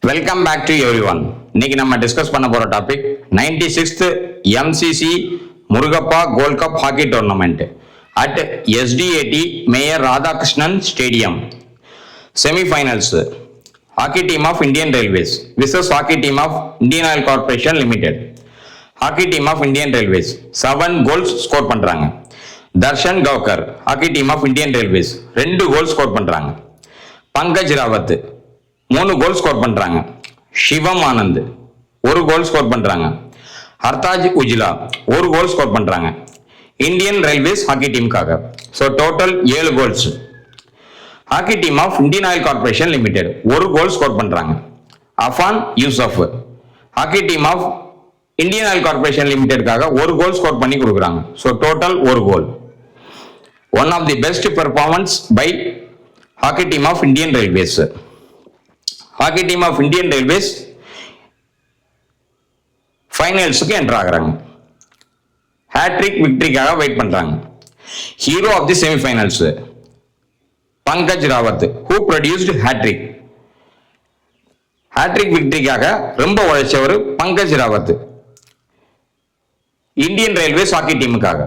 Welcome back to everyone. இன்னைக்கு நம்ம discuss பண்ண போற topic 96th MCC Murugappa gold cup hockey tournament at SDAT Mayor Radhakrishnan stadium. Semifinals hockey team of Indian Railways versus hockey team of Indian Oil Corporation Limited. Hockey team of Indian Railways 7 goals score பண்றாங்க. Darshan Gawkar hockey team of Indian Railways 2 goal score பண்றாங்க. Pankaj Rawat 3 goal score பண்றாங்க. சிவம் Anand 1 goal score பண்றாங்க. Hardaj Ujla 1 goal score பண்றாங்க Indian Railways hockey டீமுக்காக. So total 7 goals. Hockey team of Indian Oil Corporation Limited 1 goal score பண்றாங்க. Afan Yousuf hockey team of Indian Oil Corporation லிமிடெட்காக 1 goal score பண்ணி கொடுக்குறாங்க. So total 1 goal. One of the best performance by hockey team of Indian Railways. Hockey team of Indian ரயில்வேஸ் ஃபைனல்ஸுக்கு enter ஆகுறாங்க. Hattrick விக்டரிக்காக wait பண்றாங்க. Hero of the semifinals Pankaj Rawat who produced hattrick. Hattrick விக்டரிக்காக ரொம்ப உழைச்சவர் Pankaj Rawat Indian Railways hockey டீமுக்காக.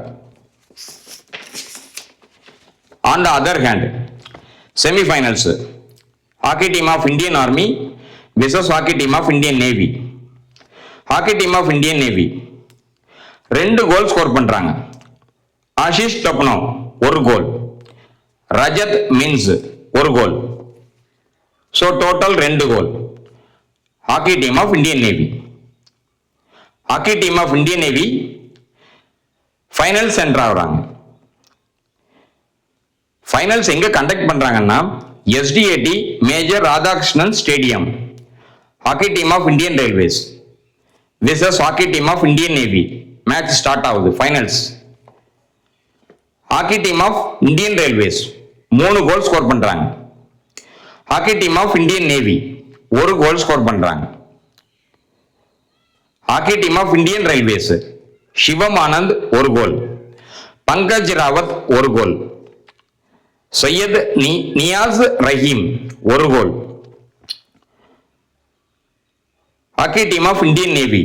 On the other hand semifinals hockey team of Indian Army versus hockey team of Indian Navy. Hockey team of Indian Navy 2 goal score பண்றாங்க. Ashish Topno 1 goal. Rajat Minz 1 goal. So total 2 goal. Hockey team of Indian Navy. Hockey team of Indian Navy finals enter ஆகுறாங்க. Finals எங்க conduct பண்றாங்கன்னா SDAT Major Radhakrishnan stadium. Hockey team of Indian Railways versus hockey team of Indian Navy match start ஆகுது. Finals hockey team of Indian Railways 3 goal score பண்றாங்க. Hockey team of Indian Navy 1 goal score பண்றாங்க. Hockey team of Indian Railways Shivam Anand 1 goal. Pankaj Rawat 1 goal. Syed Niyas Rahim 1 goal. Hockey team of Indian Navy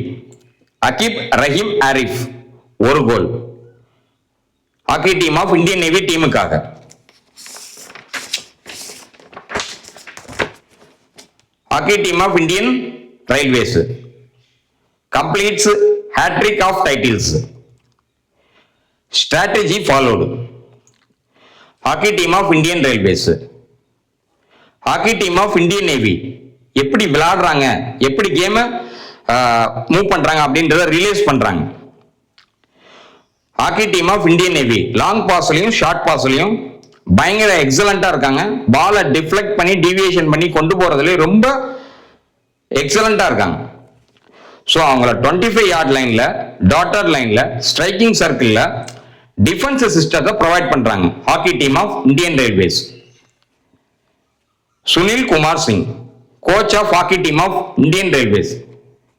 Aqib Rahim Arif 1 goal. Hockey team of Indian Navy டீமுக்காக. Hockey team of Indian Railways completes hattrick of titles. Strategy followed. Hockey team of Indian Railways hockey team of Indian Navy எப்படி விளையாடுறாங்க, எப்படி கேமை move பண்றாங்க அப்படின்றத release பண்றாங்க. Hockey team of Indian Navy long பாஸ்லயும் short பாஸ்லயும் பயங்கர எக்ஸலண்டா இருக்காங்க. பாலை டிஃப்ளெக்ட் பண்ணி டீவியேஷன் பண்ணி கொண்டு போறதுல ரொம்ப எக்ஸலண்டா இருக்காங்க. ஸோ அவங்கள 25 யார்ட் லைன்ல, டாட்டர் லைன்ல, ஸ்ட்ரைக்கிங் சர்க்கிள்ல டிஃபென்ஸ் சிஸ்டத்தை ப்ரொவைட் பண்றாங்க hockey team of Indian Railways. Sunil Kumar Singh coach of hockey team of Indian Railways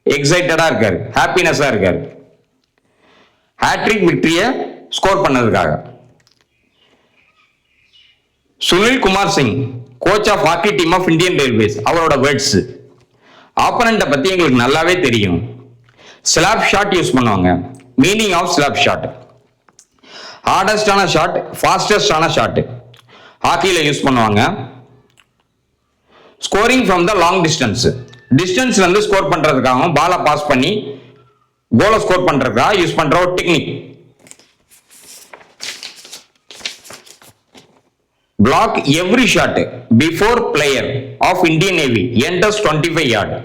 எக்ஸைட்டடா இருக்காரு, ஹாப்பினஸா இருக்காரு ஹேட்ரிக் விக்டரிய ஸ்கோர் பண்ணதுக்காக. Sunil Kumar Singh coach of hockey team of Indian Railways அவரோட வேர்ட்ஸ் ஆப்பனண்ட்டை பத்தி எங்களுக்கு நல்லாவே தெரியும். ஸ்லாப் ஷாட் யூஸ் பண்ணுவாங்க. மீனிங் ஆஃப் ஸ்லாப் ஷாட் ஹார்டஸ்டான ஷாட், ஃபாஸ்டஸ்டான ஷாட் ஹாக்கியில யூஸ் பண்ணுவாங்க. ஸ்கோரிங் ஃப்ரம் த லாங் டிஸ்டன்ஸ்ல இருந்து ஸ்கோர் பண்றதுக்காகவும் பாலை பாஸ் பண்ணி கோலை ஸ்கோர் பண்றதுக்காக யூஸ் பண்ற ஒரு technique. Block every shot before player of Indian navy enters 25 yard.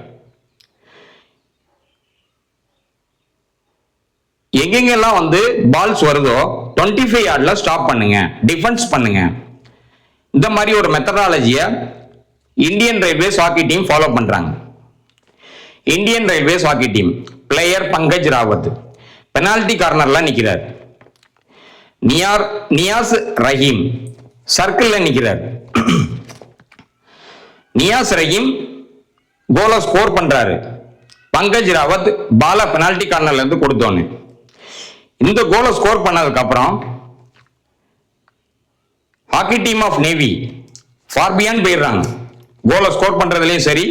எங்கெங்கெல்லாம் பால்ஸ் வருதோ 25 யார்ட்ல ஸ்டாப் பண்ணுங்க, டிஃபென்ஸ் பண்ணுங்க. இந்த மாதிரி ஒரு மெத்தடாலஜியை Indian Railways hockey team follow பண்றாங்க. Indian Railways hockey team player Pankaj Rawat penalty கார்னர்ல நிக்கிறார். நியாஸ் ரஹீம் சர்க்கிள்ல நிக்கிறார். நியாஸ் ரஹீம் கோலை ஸ்கோர் பண்றாரு. பங்கஜ் ராவத் பால பெனால்டி கார்னர்ல இருந்து கொடுத்தோன்னு இந்த கோலை ஸ்கோர் பண்ணதுக்கு அப்புறம் hockey team of navy far beyond போயிடுறாங்க. கோலை ஸ்கோர் பண்றதுலயும் சரி,